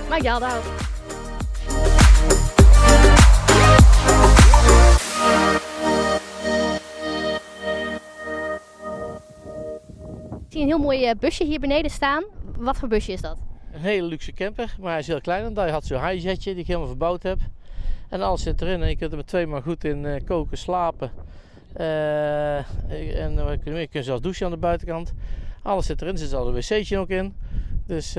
Maak je handen houden. Ik zie een heel mooi busje hier beneden staan. Wat voor busje is dat? Een hele luxe camper, maar hij is heel klein. Hij had zo'n high-jetje die ik helemaal verbouwd heb. En alles zit erin en je kunt er met 2 man goed in koken, slapen. En je kunt zelfs douchen aan de buitenkant. Alles zit erin, er zit al een wc'tje ook in. Dus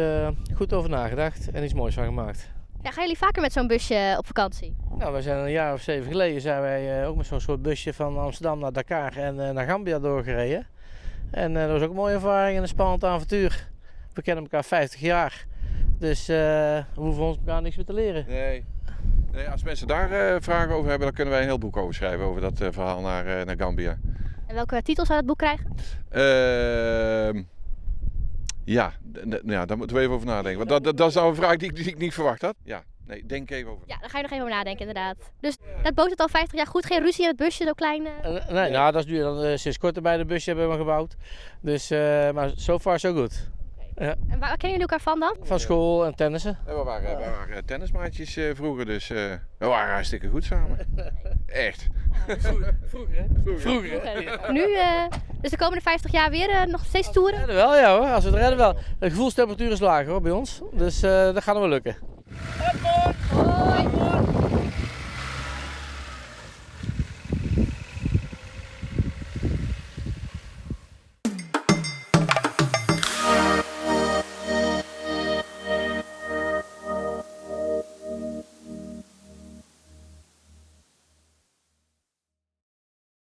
goed over nagedacht en iets moois van gemaakt. Ja, gaan jullie vaker met zo'n busje op vakantie? Nou, wij zijn een jaar of 7 geleden zijn wij ook met zo'n soort busje van Amsterdam naar Dakar en naar Gambia doorgereden. En dat was ook een mooie ervaring en een spannend avontuur. We kennen elkaar 50 jaar, dus we hoeven ons elkaar niks meer te leren. Nee, als mensen daar vragen over hebben, dan kunnen wij een heel boek over schrijven over dat verhaal naar Gambia. En welke titel zou dat boek krijgen? Ja, daar moeten we even over nadenken. Want dat is nou een vraag die ik niet verwacht had. Ja, nee, denk even over. Ja, daar ga je nog even over nadenken inderdaad. Dus dat boot het al 50 jaar goed, geen ruzie in het busje, zo klein? Nee, nou, dat is nu dan sinds kort bij de busje hebben we gebouwd. Dus, maar so far so good. Ja. En waar kennen jullie elkaar van dan? Van school en tennissen. We waren tennismaatjes vroeger, dus we waren hartstikke goed samen. Echt. Vroeger hè? Nu, dus de komende 50 jaar weer nog steeds toeren? Redden wel, ja hoor. Als we het redden wel. De gevoelstemperatuur is lager hoor bij ons. Dus dat gaat nog wel lukken.